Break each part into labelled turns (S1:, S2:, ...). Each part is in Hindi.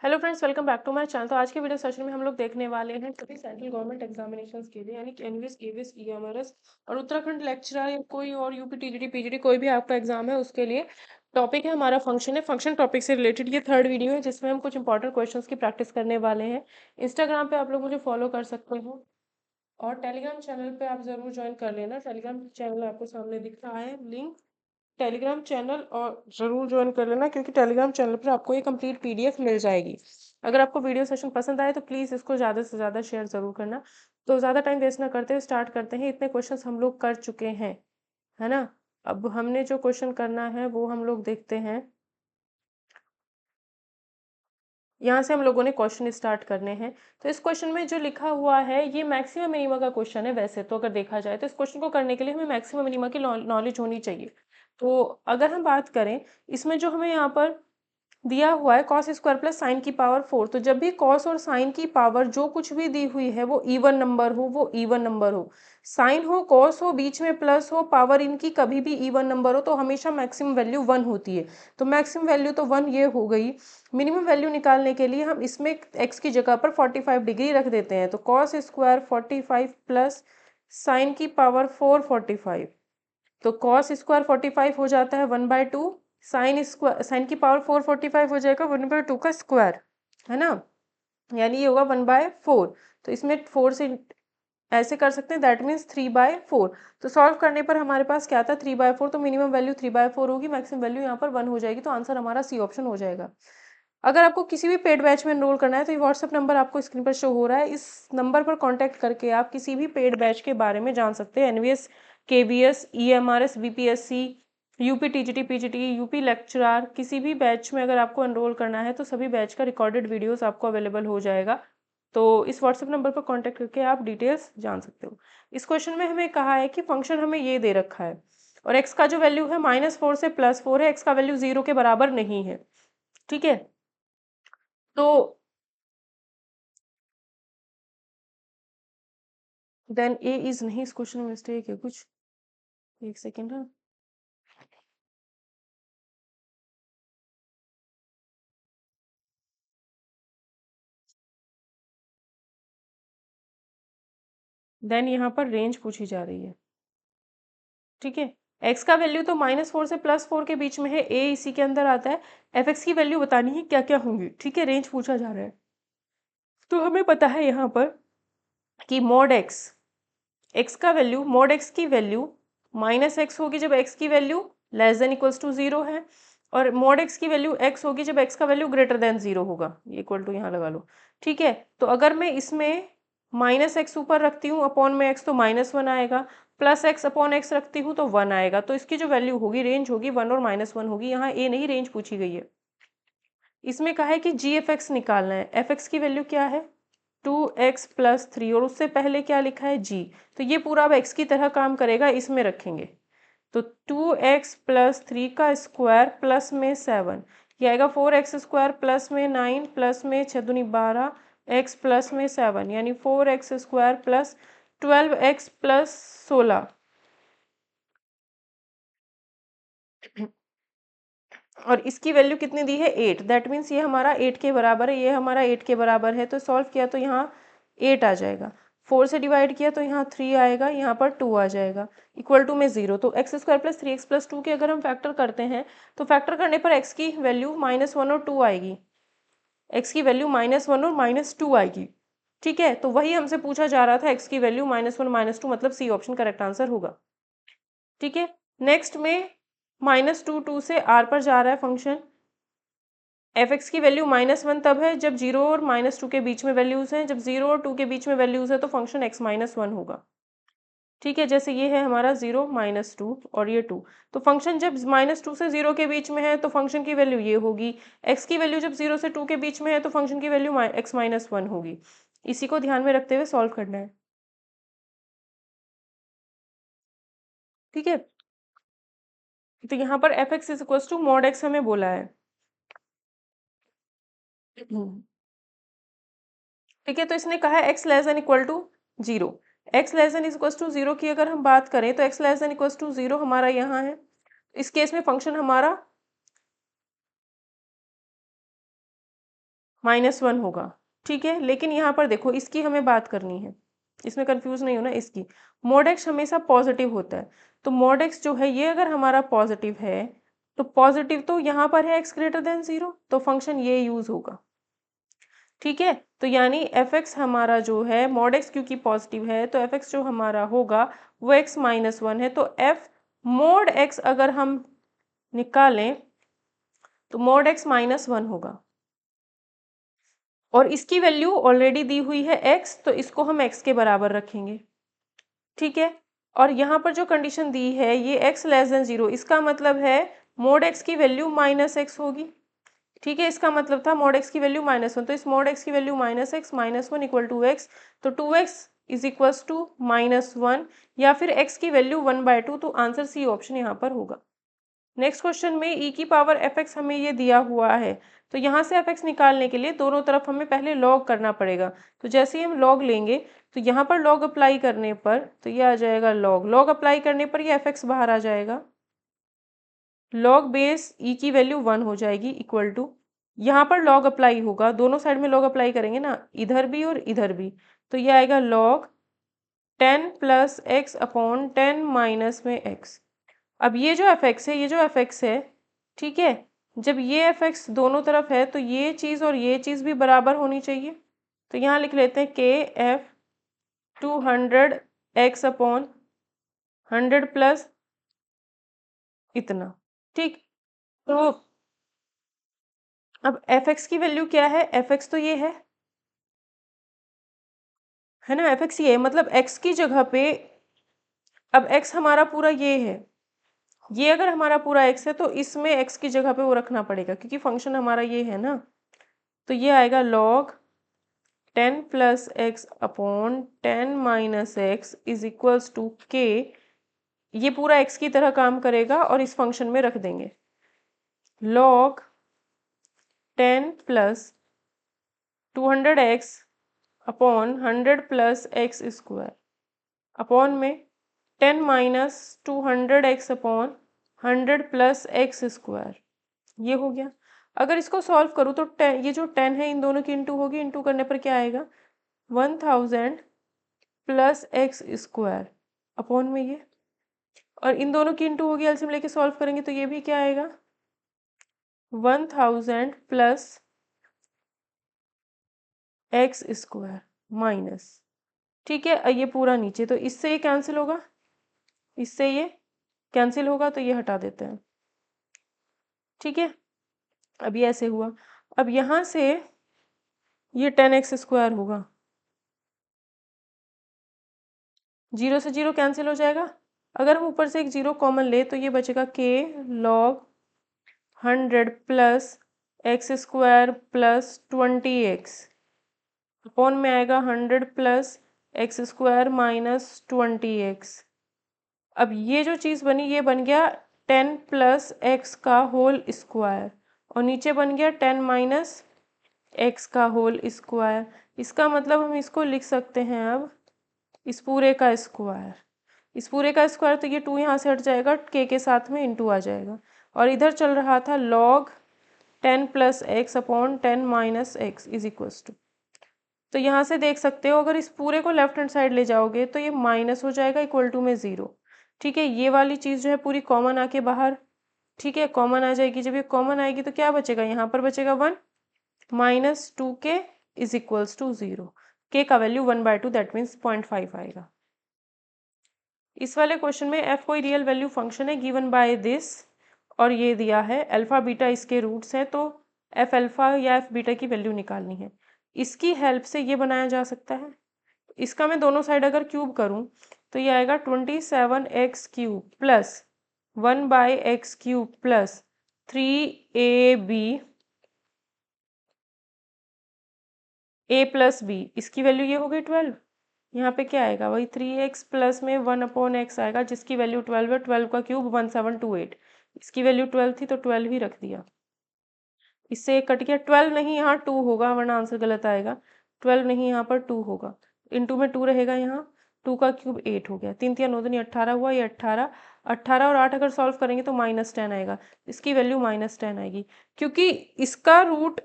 S1: Hello friends, welcome back to my channel. तो आज के वीडियो सेशन में हम लोग देखने वाले हैं सभी सेंट्रल गवर्नमेंट एग्जामिनेशंस के लिए, यानी कि एनवीएस, केवीएस, ईएमआरएस और उत्तराखंड लेक्चरर या कोई और यूपी टीजीटी पीजीटी कोई भी आपका एग्जाम है उसके लिए टॉपिक है हमारा फंक्शन है। फंक्शन टॉपिक से रिलेटेड ये थर्ड वीडियो है जिसमें हम कुछ इंपॉर्टेंट क्वेश्चंस की प्रैक्टिस करने वाले हैं। इंस्टाग्राम पे आप लोग मुझे फॉलो कर सकते हो और टेलीग्राम चैनल पे आप जरूर ज्वाइन कर लेना। टेलीग्राम चैनल आपको सामने दिख रहा है लिंक, टेलीग्राम चैनल और ज़रूर ज्वाइन कर लेना क्योंकि टेलीग्राम चैनल पर आपको ये कंप्लीट पीडीएफ मिल जाएगी। अगर आपको वीडियो सेशन पसंद आए तो प्लीज़ इसको ज़्यादा से ज़्यादा शेयर ज़रूर करना। तो ज़्यादा टाइम वेस्ट ना करते हुए स्टार्ट करते हैं। इतने क्वेश्चंस हम लोग कर चुके हैं, है ना। अब हमने जो क्वेश्चन करना है वो हम लोग देखते हैं। यहाँ से हम लोगों ने क्वेश्चन स्टार्ट करने हैं। तो इस क्वेश्चन में जो लिखा हुआ है ये मैक्सिमम मिनिमा का क्वेश्चन है। वैसे तो अगर देखा जाए तो इस क्वेश्चन को करने के लिए हमें मैक्सिमम मिनिमा की नॉलेज होनी चाहिए। तो अगर हम बात करें, इसमें जो हमें यहाँ पर दिया हुआ है कॉस स्क्वायर प्लस साइन की पावर 4, तो जब भी कॉस और साइन की पावर जो कुछ भी दी हुई है वो इवन नंबर हो, वो इवन नंबर हो, साइन हो कॉस हो बीच में प्लस हो, पावर इनकी कभी भी इवन नंबर हो तो हमेशा मैक्सिमम वैल्यू 1 होती है। तो मैक्सिमम वैल्यू तो 1 ये हो गई। मिनिमम वैल्यू निकालने के लिए हम इसमें एक्स की जगह पर 45 डिग्री रख देते हैं। तो कॉस स्क्वायर 45 प्लस साइन की पावर 4 45, तो कॉस स्क्वायर 45 हो जाता है 1/2, साइन स्क्वायर साइन की पावर 4 45 हो जाएगा 1/2 का स्क्वायर, है ना। यानी ये होगा 1/4। तो इसमें 4 से ऐसे कर सकते हैं, दैट मीन्स 3/4। तो सॉल्व करने पर हमारे पास क्या था 3/4, तो मिनिमम वैल्यू 3/4 होगी, मैक्सिमम वैल्यू यहाँ पर 1 हो जाएगी। तो आंसर हमारा सी ऑप्शन हो जाएगा। अगर आपको किसी भी पेड बैच में एनरोल करना है तो ये व्हाट्सएप नंबर आपको स्क्रीन पर शो हो रहा है। इस नंबर पर कांटेक्ट करके आप किसी भी पेड बैच के बारे में जान सकते हैं। NVS, KVS, EMRS, BPSC, UP TGT PGT, UP lecturer, किसी भी बैच में अगर आपको एनरोल करना है तो सभी बैच का रिकॉर्डेड वीडियोस आपको अवेलेबल हो जाएगा। तो इस व्हाट्सएप नंबर पर कांटेक्ट करके आप डिटेल्स जान सकते हो। इस क्वेश्चन में हमें कहा है कि फंक्शन हमें ये दे रखा है और एक्स का जो वैल्यू है -4 से +4 है, एक्स का वैल्यू 0 के बराबर नहीं है। ठीक है, तो देन ए इज नहीं, इस क्वेश्चन में मिस्टेक है कुछ। एक सेकेंड, हाँ। देन यहाँ पर रेंज पूछी जा रही है। ठीक है, एक्स का वैल्यू तो -4 से +4 के बीच में है, ए इसी के अंदर आता है। एफ एक्स की वैल्यू बतानी है क्या क्या होंगी। ठीक है, रेंज पूछा जा रहा है। तो हमें पता है यहाँ पर कि मोड एक्स, एक्स का वैल्यू मोड एक्स की वैल्यू -x होगी जब एक्स की वैल्यू <> 0 है, और मोड एक्स की वैल्यू x होगी जब x का वैल्यू >0 होगा। ये इक्वल टू यहाँ लगा लो। ठीक है, तो अगर मैं इसमें -x ऊपर रखती हूँ अपॉन में x तो -1 आएगा, प्लस x अपॉन x रखती हूँ तो 1 आएगा। तो इसकी जो वैल्यू होगी, रेंज होगी 1 और -1 होगी। यहाँ ए नहीं, रेंज पूछी गई है। इसमें कहा है कि जी एफ एक्स निकालना है। एफ एक्स की वैल्यू क्या है 2x + 3, और उससे पहले क्या लिखा है g। तो ये पूरा अब x की तरह काम करेगा, इसमें रखेंगे। तो 2x + 3 का स्क्वायर प्लस में 7, ये आएगा 4x² प्लस में 9 प्लस में 6 दूनी 12 x प्लस में 7, यानी 4x² प्लस 12x प्लस 16। और इसकी वैल्यू कितनी दी है 8, दैट मीन्स ये हमारा 8 के बराबर है, ये हमारा 8 के बराबर है। तो सॉल्व किया तो यहाँ 8 आ जाएगा, 4 से डिवाइड किया तो यहाँ 3 आएगा, यहाँ पर 2 आ जाएगा, इक्वल टू में 0। तो x² + 3x + 2 के अगर हम फैक्टर करते हैं तो फैक्टर करने पर x की वैल्यू -1 और 2 आएगी, x की वैल्यू -1 और -2 आएगी। ठीक है, तो वही हमसे पूछा जा रहा था, x की वैल्यू -1 -2, मतलब सी ऑप्शन करेक्ट आंसर होगा। ठीक है, नेक्स्ट में -2 से r पर जा रहा है फंक्शन। एफ एक्स की वैल्यू -1 तब है जब 0 और -2 के बीच में वैल्यूज हैं, जब 0 और 2 के बीच में वैल्यूज है तो फंक्शन x -1 होगा। ठीक है, जैसे ये है हमारा 0 -2 और ये 2, तो फंक्शन जब -2 से 0 के बीच में है तो फंक्शन की वैल्यू ये होगी। x की वैल्यू जब 0 से 2 के बीच में है तो फंक्शन की वैल्यू x -1 होगी। इसी को ध्यान में रखते हुए सॉल्व करना है। ठीक है, तो यहाँ पर f x is equal to mod x हमें बोला है। ठीक है, तो इसने कहा है x less than equal to 0। x less than equal to 0 की अगर हम बात करें तो x less than equal to 0 हमारा यहाँ है। इस केस में फंक्शन हमारा -1 होगा, ठीक है। लेकिन यहाँ पर देखो इसकी हमें बात करनी है, इसमें कंफ्यूज नहीं होना इसकी। मॉड एक्स हमेशा पॉजिटिव होता है, तो मॉड एक्स जो है ये अगर हमारा पॉजिटिव है तो पॉजिटिव तो यहाँ पर है x ग्रेटर देन 0, तो फंक्शन ये यूज होगा, ठीक है। तो यानी एफ एक्स हमारा जो है मॉड एक्स क्योंकि पॉजिटिव है तो एफ एक्स जो हमारा होगा वो x-1 है, तो एफ मॉड एक्स अगर हम निकालें तो मॉड x-1 होगा। और इसकी वैल्यू ऑलरेडी दी हुई है x, तो इसको हम x के बराबर रखेंगे, ठीक है। और यहाँ पर जो कंडीशन दी है ये x<0, इसका मतलब है मॉड x की वैल्यू -x होगी, ठीक है। इसका मतलब था मॉड x की वैल्यू -1, तो इस मॉड x की वैल्यू -1 इक्वल टू x, तो 2x इज इक्वल्स टू -1 या फिर x की वैल्यू 1/2, तो आंसर सी ऑप्शन यहाँ पर होगा। नेक्स्ट क्वेश्चन में e की पावर fx हमें ये दिया हुआ है, तो यहाँ से fx निकालने के लिए दोनों तरफ हमें पहले log करना पड़ेगा। तो जैसे ही हम log लेंगे तो यहाँ पर log अप्लाई करने पर तो ये आ जाएगा log अप्लाई करने पर ये fx बाहर आ जाएगा, log बेस e की वैल्यू 1 हो जाएगी इक्वल टू, यहाँ पर log अप्लाई होगा, दोनों साइड में log अप्लाई करेंगे ना, इधर भी और इधर भी, तो ये आएगा log 10 plus x upon 10 minus में x। अब ये जो fx है, ये जो fx है, ठीक है, जब ये fx दोनों तरफ है तो ये चीज़ और ये चीज़ भी बराबर होनी चाहिए, तो यहाँ लिख लेते हैं के एफ 200x अपॉन 100 प्लस इतना, ठीक। तो अब fx की वैल्यू क्या है, fx तो ये है ना, fx ये है, मतलब x की जगह पे अब x हमारा पूरा ये है, ये अगर हमारा पूरा x है तो इसमें x की जगह पे वो रखना पड़ेगा क्योंकि फंक्शन हमारा ये है ना, तो ये आएगा log 10 plus x upon 10 minus x is equals to के, ये पूरा x की तरह काम करेगा और इस फंक्शन में रख देंगे log 10 plus 200x upon 100 plus x square upon में 10 minus 200x upon 100 plus x square, ये हो गया। अगर इसको सॉल्व करूँ तो 10, ये जो 10 है इन दोनों की इंटू होगी, इंटू करने पर क्या आएगा 1000 प्लस एक्स स्क्वायर अपॉन में ये, और इन दोनों की इंटू होगी, एलसीएम लेके सॉल्व करेंगे तो ये भी क्या आएगा 1000 प्लस एक्स स्क्वायर माइनस, ठीक है। ये पूरा नीचे, तो इससे ये कैंसिल होगा, इससे ये कैंसिल होगा, तो ये हटा देते हैं, ठीक है। अब ये ऐसे हुआ, अब यहाँ से ये 10x स्क्वायर होगा, 0 से 0 कैंसिल हो जाएगा। अगर हम ऊपर से एक 0 कॉमन ले तो ये बचेगा के log 100 plus x square plus 20x upon में आएगा 100 plus x square minus 20x। अब ये जो चीज़ बनी ये बन गया 10 प्लस एक्स का होल स्क्वायर और नीचे बन गया 10 माइनस एक्स का होल स्क्वायर। इसका मतलब हम इसको लिख सकते हैं अब इस पूरे का स्क्वायर, इस पूरे का स्क्वायर, तो ये 2 यहाँ से हट जाएगा, के साथ में इंटू आ जाएगा, और इधर चल रहा था log 10 plus x upon 10 minus x is equals to, तो यहाँ से देख सकते हो अगर इस पूरे को लेफ्ट हैंड साइड ले जाओगे तो ये माइनस हो जाएगा इक्वल टू में 0, ठीक है। ये वाली चीज़ जो है पूरी कॉमन आके बाहर, ठीक है, कॉमन आ जाएगी। जब ये कॉमन आएगी तो क्या बचेगा, यहाँ पर बचेगा 1 minus 2k is equals to 0, के का वैल्यू 1/2 दैट मीन्स 0.5 आएगा। इस वाले क्वेश्चन में f कोई रियल वैल्यू फंक्शन है गिवन बाय दिस, और ये दिया है अल्फा बीटा इसके रूट्स हैं, तो f अल्फा या f बीटा की वैल्यू निकालनी है। इसकी हेल्प से ये बनाया जा सकता है, इसका मैं दोनों साइड अगर क्यूब करूं तो ये आएगा 27x cube plus 1/x cube plus 3ab a plus b, इसकी वैल्यू ये हो गई 12। यहाँ पे क्या आएगा वही 3x प्लस में 1/x आएगा जिसकी वैल्यू 12 है, 12 का क्यूब 1728, इसकी वैल्यू 12 थी तो 12 ही रख दिया, इससे एक कट गया, 12 नहीं यहाँ 2 होगा वरना आंसर गलत आएगा, 12 नहीं यहाँ पर 2 होगा, इंटू में 2 रहेगा, यहाँ 2 का क्यूब 8 हो गया, 3 3 9 2 18 हुआ, ये 18, 18 और 8 अगर सॉल्व करेंगे तो -10 आएगा, इसकी वैल्यू -10 आएगी क्योंकि इसका रूट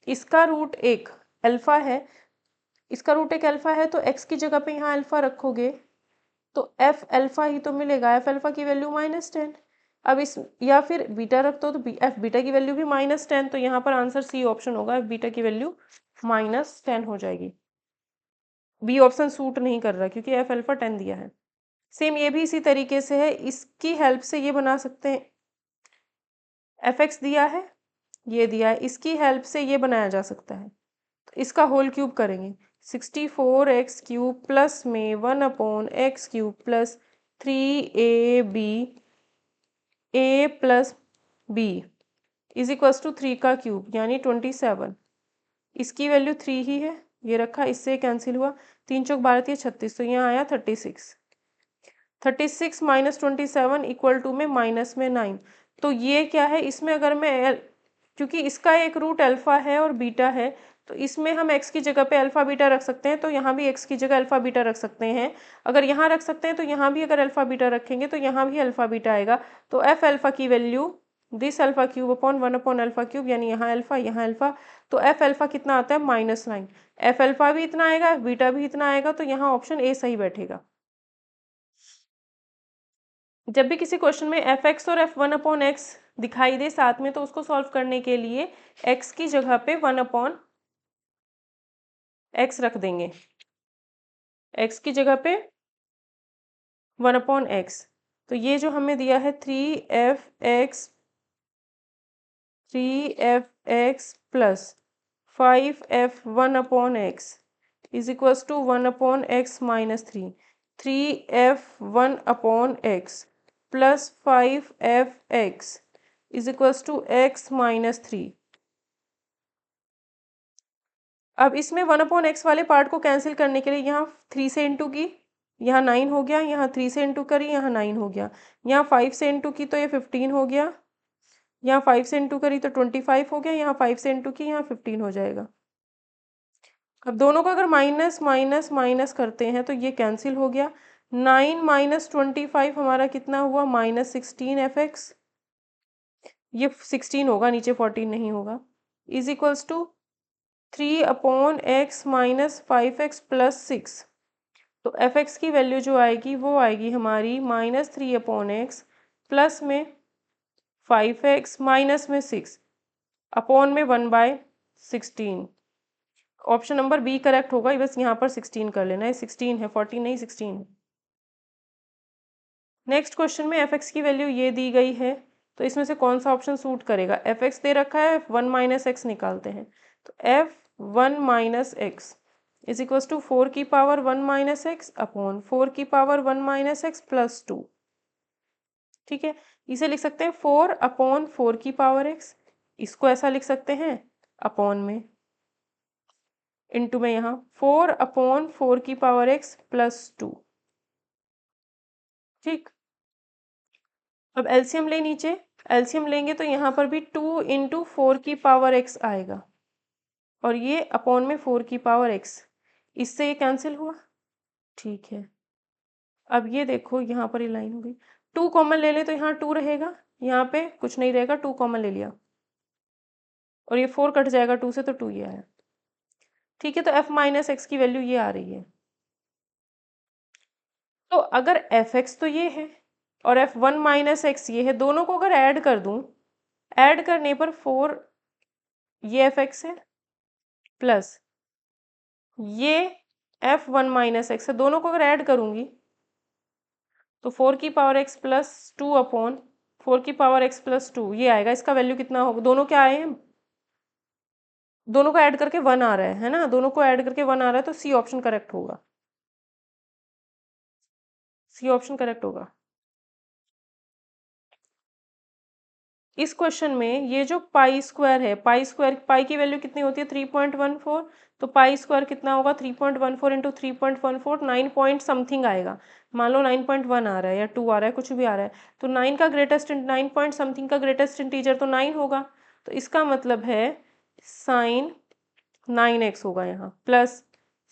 S1: इसका रूट एक अल्फा है, इसका रूट एक अल्फा है, तो x की जगह पे यहाँ अल्फा रखोगे तो f अल्फा ही तो मिलेगा, f अल्फा की वैल्यू -10। अब इस या फिर बीटा रख दो तो f बीटा की वैल्यू भी -10, तो यहाँ पर आंसर सी ऑप्शन होगा, f बीटा की वैल्यू -10 हो जाएगी। बी ऑप्शन सूट नहीं कर रहा क्योंकि f अल्फा 10 दिया है। सेम ये भी इसी तरीके से है, इसकी हेल्प से ये बना सकते हैं, एफ एक्स दिया है, ये दिया है, इसकी हेल्प से ये बनाया जा सकता है। तो इसका होल क्यूब करेंगे, 64x³ प्लस में 1/x³ plus 3ab a plus b is equals to 3 का क्यूब यानी 27। इसकी वैल्यू 3 ही है, ये रखा, इससे कैंसिल हुआ, 3 चौक 12 36, तो यहाँ आया 36। 36 माइनस 27 इक्वल टू में माइनस में 9। तो ये क्या है, इसमें अगर मैं क्योंकि इसका एक रूट अल्फा है और बीटा है, तो इसमें हम x की जगह पे अल्फा बीटा रख सकते हैं, तो यहाँ भी x की जगह अल्फा बीटा रख सकते हैं। अगर यहाँ रख सकते हैं तो यहाँ भी अगर अल्फा बीटा रखेंगे तो यहाँ भी अल्फा बीटा आएगा। तो f अल्फा की value this alpha cube upon 1/अल्फा क्यूब, यानी यहाँ अल्फा, तो f अल्फा कितना आता है -9। f अल्फा भी इतना आएगा, f बीटा भी इतना आएगा, तो यहाँ ऑप्शन ए सही बैठेगा। जब भी किसी क्वेश्चन में एफ एक्स और f1/x दिखाई दे साथ में, तो उसको सॉल्व करने के लिए x की जगह पे 1/x रख देंगे, x की जगह पे 1/x। तो ये जो हमें दिया है 3f(x) plus 5f(1/x) is equals to 1/x minus 3, 3f(1/x) plus 5f(x) is equals to x minus 3। अब इसमें 1/x वाले पार्ट को कैंसिल करने के लिए यहाँ 3 से इंटू की, यहाँ 9 हो गया, यहाँ 3 से इंटू करी, यहाँ 9 हो गया, यहाँ 5 से इंटू की तो ये 15 हो गया, यहाँ 5 से इंटू करी तो 25 हो गया, यहाँ 5 से इंटू की यहाँ 15 हो जाएगा। अब दोनों को अगर माइनस माइनस माइनस करते हैं तो ये कैंसिल हो गया। 9 माइनस 25 हमारा कितना हुआ, -16f(x), ये 16 होगा, नीचे 14 नहीं होगा, is equals to 3/x minus 5x plus 6। तो f(x) की वैल्यू जो आएगी वो आएगी हमारी -3/x प्लस में 5x माइनस में 6 अपॉन में 1/16। ऑप्शन नंबर बी करेक्ट होगा, बस यहाँ पर 16 कर लेना है, 16 है, 14 नहीं 16 है। नेक्स्ट क्वेश्चन में f(x) की वैल्यू ये दी गई है, तो इसमें से कौन सा ऑप्शन सूट करेगा, f(x) दे रखा है, 1 माइनस एक्स निकालते हैं, तो f(1 minus x) is equal to 4 की पावर 1 माइनस एक्स अपॉन 4 की पावर 1 माइनस एक्स प्लस 2। ठीक है, इसे लिख सकते हैं 4/4 की पावर एक्स, इसको ऐसा लिख सकते हैं अपॉन में, इनटू में यहाँ 4/4 की पावर एक्स प्लस 2। ठीक, अब एलसीएम ले नीचे, एलसीएम लेंगे तो यहाँ पर भी 2 इंटू 4 की पावर एक्स आएगा और ये अपॉन में 4 की पावर एक्स, इससे ये कैंसिल हुआ। ठीक है, अब ये देखो यहाँ पर ये लाइन हो गई, 2 कॉमन ले ले तो यहाँ 2 रहेगा, यहाँ पे कुछ नहीं रहेगा, 2 कॉमन ले लिया और ये 4 कट जाएगा 2 से, तो 2 ये आया। ठीक है, तो f माइनस एक्स की वैल्यू ये आ रही है। तो अगर f(x) तो ये है और f1 माइनस एक्स ये है, दोनों को अगर ऐड कर दूं, ऐड करने पर 4 ये f(x) है प्लस ये f1 माइनस एक्स है, दोनों को अगर ऐड करूंगी तो 4 की पावर एक्स प्लस 2 अपॉन 4 की पावर एक्स प्लस 2 ये आएगा। इसका वैल्यू कितना होगा, दोनों क्या आए हैं, दोनों को ऐड करके 1 आ रहा है ना, दोनों को ऐड करके 1 आ रहा है, तो सी ऑप्शन करेक्ट होगा, सी ऑप्शन करेक्ट होगा। इस क्वेश्चन में ये जो पाई स्क्वायर है, पाई स्क्वायर, पाई की वैल्यू कितनी होती है 3.14, तो पाई स्क्वायर कितना होगा 3.14 इंटू 3.14, 9 पॉइंट समथिंग आएगा। मान लो 9.1 आ रहा है या 2 आ रहा है, कुछ भी आ रहा है, तो 9 का ग्रेटेस्ट 9 पॉइंट समथिंग का ग्रेटेस्ट इंटीजर तो 9 होगा, तो इसका मतलब है साइन 9x होगा यहाँ, प्लस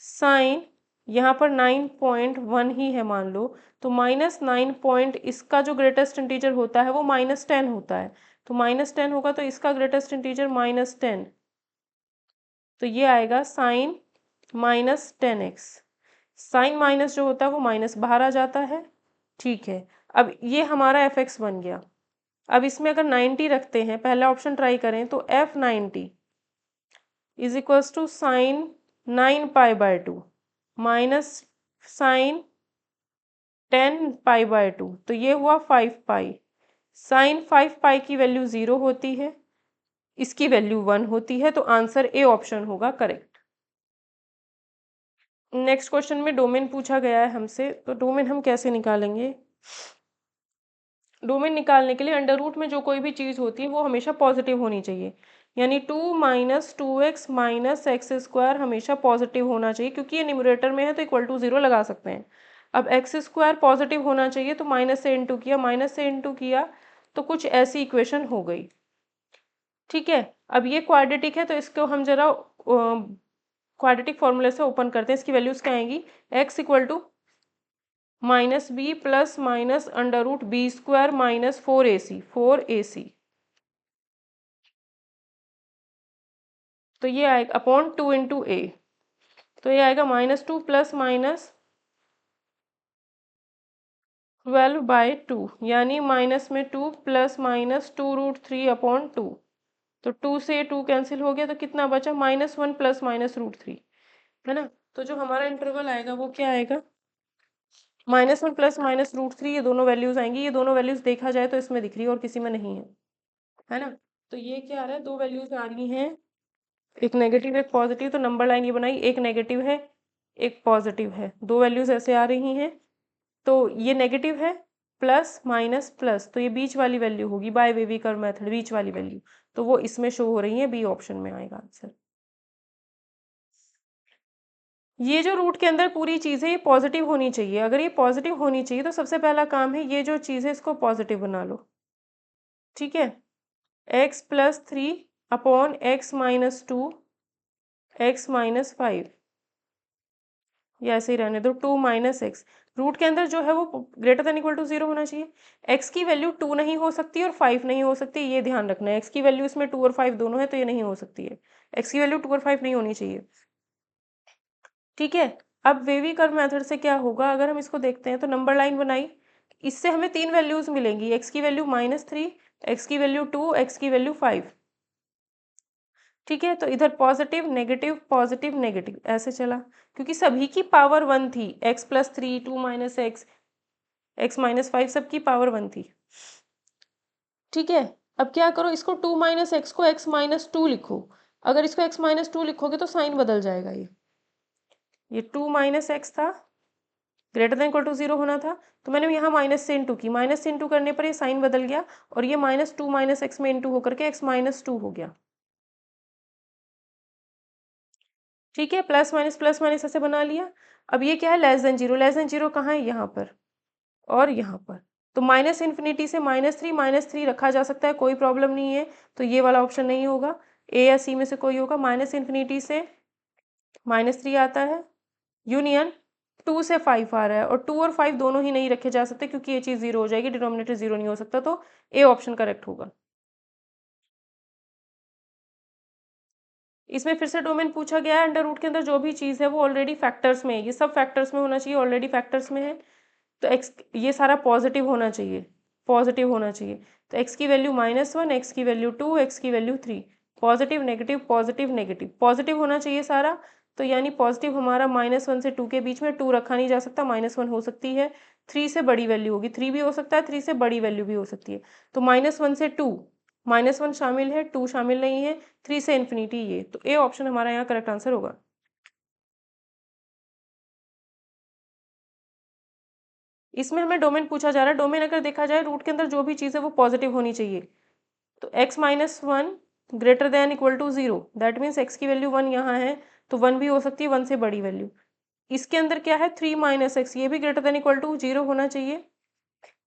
S1: साइन यहाँ पर 9.1 ही है मान लो, तो -9 पॉइंट, इसका जो ग्रेटेस्ट इंटीजर होता है वो -10 होता है, तो -10 होगा, तो इसका ग्रेटेस्ट इंटीजर -10 तो ये आएगा sign minus 10x। Sign minus जो होता है वो माइनस बाहर आ जाता है। ठीक है, अब ये हमारा एफ एक्स बन गया। अब इसमें अगर 90 रखते हैं, पहला ऑप्शन ट्राई करें तो F 90 is equals to sine 9 पाई/2 माइनस साइन 10 पाई/2, तो ये हुआ 5 पाई। साइन 5 पाई की वैल्यू 0 होती है, इसकी वैल्यू 1 होती है, तो आंसर ए ऑप्शन होगा करेक्ट। नेक्स्ट क्वेश्चन में डोमेन पूछा गया है हमसे, तो डोमेन हम कैसे निकालेंगे? डोमेन निकालने के लिए अंडर रूट में जो कोई भी चीज़ होती है वो हमेशा पॉजिटिव होनी चाहिए, यानी 2 minus 2x minus x square हमेशा पॉजिटिव होना चाहिए, क्योंकि ये न्यूमरेटर में है तो इक्वल टू 0 लगा सकते हैं। अब एक्स स्क्वायर पॉजिटिव होना चाहिए, तो माइनस से इंटू किया, माइनस से इंटू किया, तो कुछ ऐसी इक्वेशन हो गई। ठीक है, अब ये क्वाड्रेटिक है तो इसको हम जरा क्वाड्रेटिक फॉर्मूले से ओपन करते हैं। इसकी वैल्यूज क्या आएंगी? X equal to minus b plus minus under root b square minus 4ac तो ये आएगा अपॉन 2 इंटू ए, तो ये आएगा -2 प्लस माइनस 12/2, यानी माइनस में 2 प्लस माइनस 2√3/2। तो 2 से 2 कैंसिल हो गया, तो कितना बचा? -1 प्लस माइनस √3, है ना। तो जो हमारा इंटरवल आएगा वो क्या आएगा? -1 प्लस माइनस √3, ये दोनों वैल्यूज आएंगी। ये दोनों वैल्यूज देखा जाए तो इसमें दिख रही है और किसी में नहीं है ना। तो ये क्या आ रहा है? दो वैल्यूज आ रही हैं, एक नेगेटिव एक पॉजिटिव। तो नंबर लाइन ये बनाई, एक नेगेटिव है एक पॉजिटिव है, दो वैल्यूज ऐसे आ रही हैं। तो ये नेगेटिव है, प्लस माइनस प्लस, तो ये बीच वाली वैल्यू होगी बाय वेवी कर्व मेथड, बीच वाली वैल्यू, तो वो इसमें शो हो रही है, बी ऑप्शन में आएगा आंसर। ये जो रूट के अंदर पूरी चीज़ है ये पॉजिटिव होनी चाहिए। अगर ये पॉजिटिव होनी चाहिए तो सबसे पहला काम है ये जो चीज़ है इसको पॉजिटिव बना लो। ठीक है, x plus 3 upon x minus 2 x minus 5, ये ऐसे ही रहने दो। 2 माइनस एक्स, रूट के अंदर जो है वो ग्रेटर देन इक्वल टू 0 होना चाहिए। x की वैल्यू 2 नहीं हो सकती और 5 नहीं हो सकती, ये ध्यान रखना है। x की वैल्यू इसमें 2 और 5 दोनों है, तो ये नहीं हो सकती है। x की वैल्यू 2 और 5 नहीं होनी चाहिए। ठीक है, अब वेवी कर्व मेथड से क्या होगा? अगर हम इसको देखते हैं तो नंबर लाइन बनाई, इससे हमें तीन वैल्यूज मिलेंगी, x की वैल्यू -3, x की वैल्यू 2, x की वैल्यू 5। ठीक है, तो इधर पॉजिटिव नेगेटिव ऐसे चला, क्योंकि सभी की पावर 1 थी। x plus 3, 2 minus x, x minus 5, सबकी पावर 1 थी। ठीक है, अब क्या करो, इसको 2 माइनस एक्स को x माइनस 2 लिखो। अगर इसको x माइनस 2 लिखोगे तो साइन बदल जाएगा। ये 2 माइनस एक्स था, ग्रेटर देन इक्वल टू 0 होना था, तो मैंने यहाँ माइनस से इंटू की, माइनस से इंटू करने पर ये साइन बदल गया और ये -2 माइनस एक्स में इंटू होकर के x माइनस 2 हो गया। ठीक है, प्लस माइनस ऐसे बना लिया। अब ये क्या है? Less than zero. Less than zero कहाँ है? यहाँ पर और यहाँ पर। तो माइनस इन्फिनिटी से -3 रखा जा सकता है, कोई प्रॉब्लम नहीं है। तो ये वाला ऑप्शन नहीं होगा, ए या सी में से कोई होगा। माइनस इन्फिनिटी से -3 आता है, यूनियन 2 से 5 आ रहा है, और 2 और 5 दोनों ही नहीं रखे जा सकते क्योंकि ये चीज़ 0 हो जाएगी, डिनोमिनेटर 0 नहीं हो सकता, तो ए ऑप्शन करेक्ट होगा। इसमें फिर से डोमेन पूछा गया है, अंडर रूट के अंदर जो भी चीज़ है वो ऑलरेडी फैक्टर्स में है, ये सब फैक्टर्स में होना चाहिए, ऑलरेडी फैक्टर्स में है। तो एक्स ये सारा पॉजिटिव होना चाहिए, पॉजिटिव होना चाहिए। तो एक्स की वैल्यू -1, एक्स की वैल्यू 2, एक्स की वैल्यू 3, पॉजिटिव नेगेटिव पॉजिटिव होना चाहिए सारा। तो यानी पॉजिटिव हमारा -1 से 2 के बीच में, 2 रखा नहीं जा सकता, -1 हो सकती है, 3 से बड़ी वैल्यू होगी, 3 भी हो सकता है, 3 से बड़ी वैल्यू भी हो सकती है। तो -1 से 2, -1 शामिल है, 2 शामिल नहीं है, 3 से इन्फिनिटी, ये तो ए ऑप्शन हमारा यहाँ करेक्ट आंसर होगा। इसमें हमें डोमेन पूछा जा रहा है। डोमेन अगर देखा जाए, रूट के अंदर जो भी चीज़ है वो पॉजिटिव होनी चाहिए। तो x minus 1 greater than equal to 0, that means x की वैल्यू 1 यहाँ है, तो 1 भी हो सकती है, 1 से बड़ी वैल्यू। इसके अंदर क्या है? 3 माइनस एक्स, ये भी ग्रेटर देन इक्वल टू 0 होना चाहिए।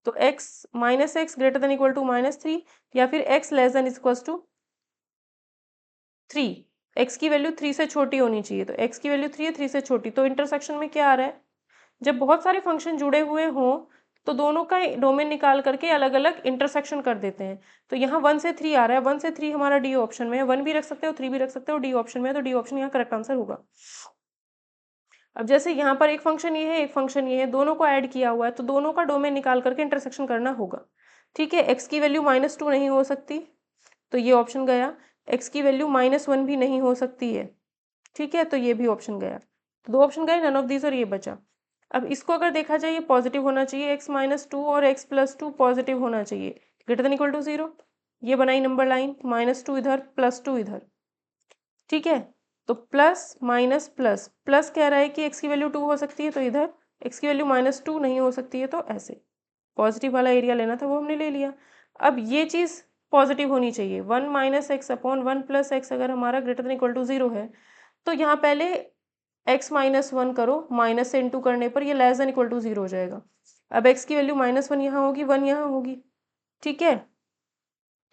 S1: तो x minus x greater than equal to -3, या फिर x less than equal to 3, x की वैल्यू 3 से छोटी होनी चाहिए। तो x की वैल्यू 3 है, 3 से छोटी, तो इंटरसेक्शन में क्या आ रहा है? जब बहुत सारे फंक्शन जुड़े हुए हों तो दोनों का डोमेन निकाल करके अलग अलग इंटरसेक्शन कर देते हैं। तो यहाँ 1 से 3 आ रहा है, 1 से 3 हमारा डी ऑप्शन में है, 1 भी रख सकते हो 3 भी रख सकते हो, डी ऑप्शन में है, तो डी ऑप्शन यहाँ करेक्ट आंसर होगा। अब जैसे यहाँ पर एक फंक्शन ये है, एक फंक्शन ये है, दोनों को ऐड किया हुआ है, तो दोनों का डोमेन निकाल करके इंटरसेक्शन करना होगा। ठीक है, एक्स की वैल्यू -2 नहीं हो सकती, तो ये ऑप्शन गया। एक्स की वैल्यू -1 भी नहीं हो सकती है, ठीक है, तो ये भी ऑप्शन गया। तो 2 ऑप्शन गए, नन ऑफ दीज, और ये बचा। अब इसको अगर देखा जाए, ये पॉजिटिव होना चाहिए, x-2 और x+2 पॉजिटिव होना चाहिए, ग्रेटर देन इक्वल टू 0। ये बनाई नंबर लाइन, -2 इधर, +2 इधर, ठीक है। तो प्लस माइनस प्लस, प्लस कह रहा है कि x की वैल्यू 2 हो सकती है, तो इधर x की वैल्यू -2 नहीं हो सकती है, तो ऐसे पॉजिटिव वाला एरिया लेना था, वो हमने ले लिया। अब ये चीज़ पॉजिटिव होनी चाहिए, 1 - x अपॉन 1 + x अगर हमारा ग्रेटर देन इक्वल टू 0 है, तो यहाँ पहले x -1 करो, माइनस से इंटू करने पर ये लेस देन इक्वल टू 0 हो जाएगा। अब x की वैल्यू -1 यहाँ होगी, 1 यहाँ होगी, ठीक है।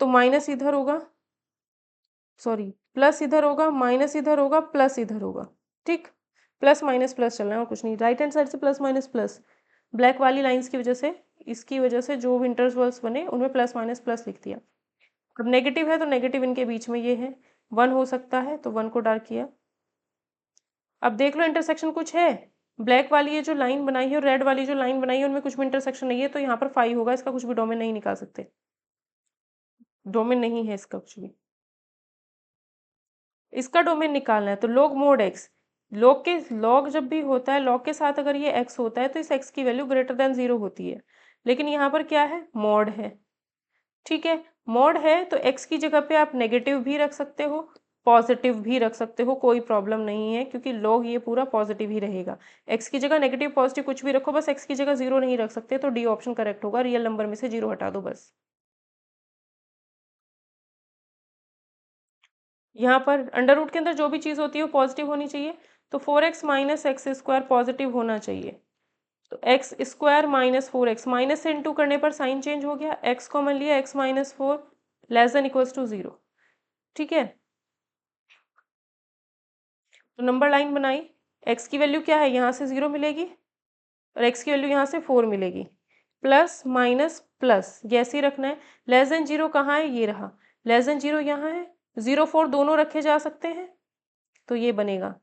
S1: तो माइनस इधर होगा, सॉरी प्लस इधर होगा, माइनस इधर होगा, प्लस इधर होगा, ठीक। प्लस माइनस प्लस चलना है और कुछ नहीं, राइट हैंड साइड से प्लस माइनस प्लस। ब्लैक वाली लाइंस की वजह से, इसकी वजह से जो भी इंटरवल्स बने उनमें प्लस माइनस प्लस लिख दिया। अब नेगेटिव है तो नेगेटिव इनके बीच में ये है, 1 हो सकता है, तो 1 को डार्क किया। अब देख लो इंटरसेक्शन कुछ है, ब्लैक वाली ये जो लाइन बनाई है और रेड वाली जो लाइन बनाई है उनमें कुछ भी इंटरसेक्शन नहीं है, तो यहाँ पर 5 होगा, इसका कुछ भी डोमेन नहीं निकाल सकते, डोमेन नहीं है इसका कुछ भी। इसका डोमेन निकालना है तो log mod x, log जब भी होता है, log के साथ अगर ये x होता है तो इस x की वैल्यू ग्रेटर देन 0 होती है, लेकिन यहाँ पर क्या है, मॉड है, ठीक है। मॉड है तो x की जगह पे आप नेगेटिव भी रख सकते हो, पॉजिटिव भी रख सकते हो, कोई प्रॉब्लम नहीं है, क्योंकि log ये पूरा पॉजिटिव ही रहेगा। x की जगह नेगेटिव पॉजिटिव कुछ भी रखो, बस x की जगह 0 नहीं रख सकते, तो डी ऑप्शन करेक्ट होगा, रियल नंबर में से 0 हटा दो बस। यहाँ पर अंडर रूट के अंदर जो भी चीज़ होती है वो पॉजिटिव होनी चाहिए, तो 4x - x² पॉजिटिव होना चाहिए। तो x² - 4x, माइनस से इंटू करने पर साइन चेंज हो गया, x कॉमन लिया, x - 4 less than equals to 0, ठीक है। तो नंबर लाइन बनाई, x की वैल्यू क्या है, यहाँ से 0 मिलेगी और x की वैल्यू यहाँ से 4 मिलेगी, प्लस माइनस प्लस, जैसे ही रखना है। लेस देन 0 कहाँ है, ये रहा, लेस देन 0 यहाँ है, 0 4 दोनों रखे जा सकते हैं, तो ये बनेगा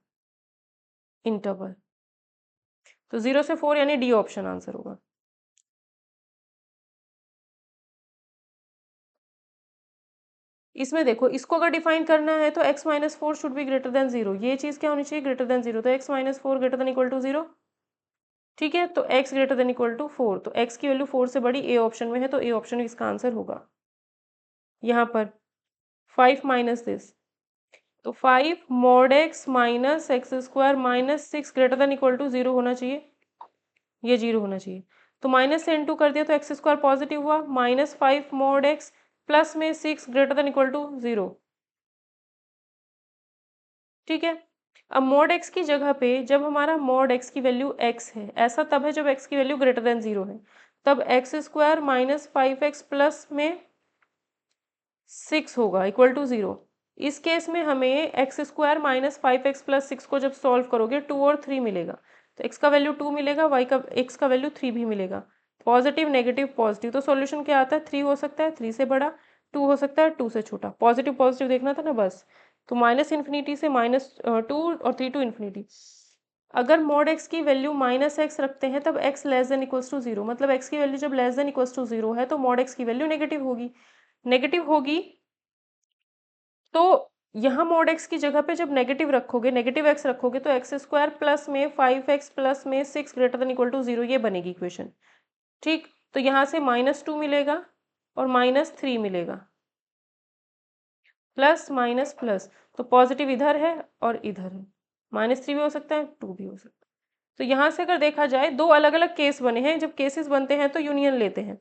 S1: इंटरवल। तो 0 से 4 यानी डी ऑप्शन आंसर होगा। इसमें देखो, इसको अगर डिफाइन करना है तो x - 4 should be greater than 0, ये चीज़ क्या होनी चाहिए, ग्रेटर देन 0, तो x - 4 greater than equal to 0, ठीक है। तो x greater than equal to 4, तो x की वैल्यू 4 से बड़ी ए ऑप्शन में है, तो ए ऑप्शन इसका आंसर होगा। यहाँ पर 5 माइनस दिस, तो 5 mod x - x² - 6 greater than equal to 0 होना चाहिए, ये 0 होना चाहिए। तो माइनस से इंटू कर दिया तो x² पॉजिटिव हुआ, -5 mod x प्लस में 6 ग्रेटर देन इक्वल टू 0, ठीक है। अब mod x की जगह पे जब हमारा mod x की वैल्यू x है, ऐसा तब है जब x की वैल्यू ग्रेटर देन 0 है, तब x² - 5x प्लस में 6 होगा इक्वल टू 0। इस केस में हमें x² - 5x प्लस 6 को जब सॉल्व करोगे 2 और 3 मिलेगा, तो x का वैल्यू 2 मिलेगा, y का x का वैल्यू 3 भी मिलेगा, पॉजिटिव नेगेटिव पॉजिटिव, तो सॉल्यूशन क्या आता है, 3 हो सकता है 3 से बड़ा, 2 हो सकता है 2 से छोटा, पॉजिटिव पॉजिटिव देखना था ना बस। तो -∞ से -2 और 3 टू इन्फिनिटी। अगर mod x की वैल्यू -x रखते हैं तब x less than equals to 0, मतलब x की वैल्यू जब लेस देन इक्वल्स टू 0 है तो mod x की वैल्यू नेगेटिव होगी, नेगेटिव होगी। तो यहाँ mod x की जगह पे जब नेगेटिव रखोगे, नेगेटिव x रखोगे, तो x² प्लस में 5x प्लस में 6 ग्रेटर देन इक्वल टू 0, ये बनेगी इक्वेशन, ठीक। तो यहाँ से -2 मिलेगा और -3 मिलेगा, प्लस माइनस प्लस, तो पॉजिटिव इधर है और इधर है, -3 भी हो सकता है 2 भी हो सकता है। तो यहाँ से अगर देखा जाए, दो अलग अलग केस बने हैं, जब केसेस बनते हैं तो यूनियन लेते हैं,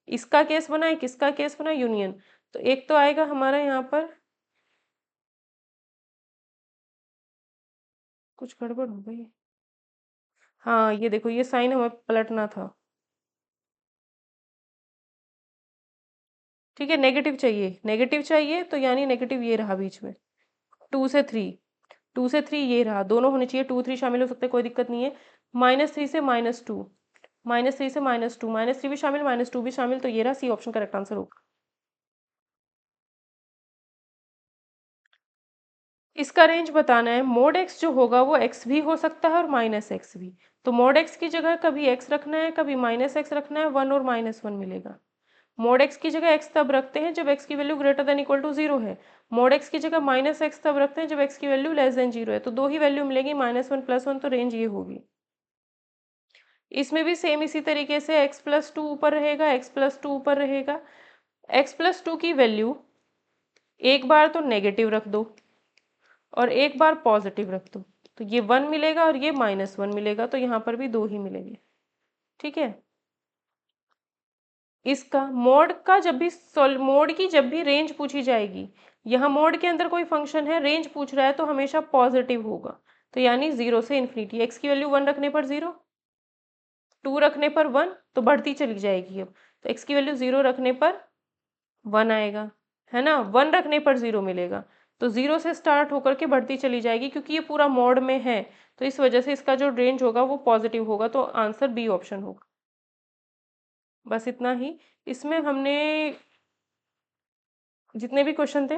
S1: इसका केस बना है, किसका केस बना, यूनियन। तो एक तो आएगा हमारा यहाँ पर, कुछ गड़बड़ हो गई, हाँ ये देखो, ये साइन हमें पलटना था, ठीक है। नेगेटिव चाहिए तो यानी नेगेटिव ये रहा बीच में, 2 से 3, 2 से 3 ये रहा, दोनों होने चाहिए, 2 3 शामिल हो सकते हैं, कोई दिक्कत नहीं है। -3 से -2, -3 से -2, -3 भी शामिल, -2 भी शामिल, तो ये रहा सी ऑप्शन करेक्ट आंसर होगा। इसका रेंज बताना है, मोड एक्स जो होगा वो एक्स भी हो सकता है और माइनस एक्स भी। तो मोड एक्स की जगह कभी एक्स रखना है, कभी माइनस एक्स रखना है, 1 और -1 मिलेगा। मोड एक्स की जगह एक्स तब रखते हैं जब एक्स की value greater than equal to 0 है। मोड एक्स की जगह माइनस एक्स तब रखते हैं जब एक्स की वैल्यू लेस देन 0 है। तो दो ही वैल्यू मिलेगी, -1 +1, तो रेंज ये होगी। इसमें भी सेम इसी तरीके से x+2 ऊपर रहेगा, x+2 ऊपर रहेगा। x+2 की वैल्यू एक बार तो नेगेटिव रख दो और एक बार पॉजिटिव रख दो, तो ये 1 मिलेगा और ये -1 मिलेगा, तो यहाँ पर भी दो ही मिलेंगे। ठीक है। इसका मोड का जब भी मोड की जब भी रेंज पूछी जाएगी, यहाँ मोड के अंदर कोई फंक्शन है, रेंज पूछ रहा है, तो हमेशा पॉजिटिव होगा। तो यानी 0 से इन्फिनिटी, एक्स की वैल्यू 1 रखने पर 0, 2 रखने पर 1, तो बढ़ती चली जाएगी अब। तो एक्स की वैल्यू 0 रखने पर 1 आएगा, है ना। 1 रखने पर 0 मिलेगा। तो 0 से स्टार्ट होकर के बढ़ती चली जाएगी, क्योंकि ये पूरा मोड में है, तो इस वजह से इसका जो रेंज होगा वो पॉजिटिव होगा, तो आंसर बी ऑप्शन होगा। बस इतना ही। इसमें हमने जितने भी क्वेश्चन थे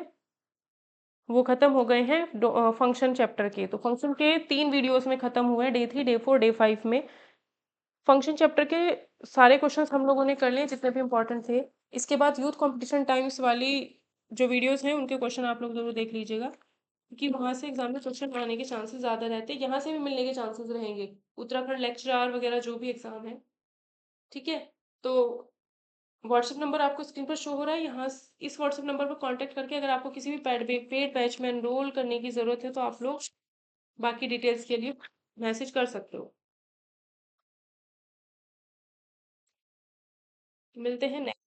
S1: वो खत्म हो गए हैं फंक्शन चैप्टर के। तो फंक्शन के 3 वीडियोस में खत्म हुए हैं, डे 3, डे 4, डे 5 में। फंक्शन चैप्टर के सारे क्वेश्चंस हम लोगों ने कर लिए जितने भी इंपॉर्टेंट थे। इसके बाद यूथ कंपटीशन टाइम्स वाली जो वीडियोस हैं उनके क्वेश्चन आप लोग जरूर देख लीजिएगा, क्योंकि वहां से एग्जाम में क्वेश्चन आने के चांसेस ज्यादा रहते हैं, यहाँ से भी मिलने के चांसेस रहेंगे, उत्तराखंड लेक्चरर वगैरह जो भी एग्जाम है। ठीक है। तो व्हाट्सएप नंबर आपको स्क्रीन पर शो हो रहा है, यहाँ इस व्हाट्सएप नंबर पर कांटेक्ट करके अगर आपको किसी भी पेड बैच में एनरोल करने की ज़रूरत है तो आप लोग बाकी डिटेल्स के लिए मैसेज कर सकते हो। मिलते हैं नेक्स्ट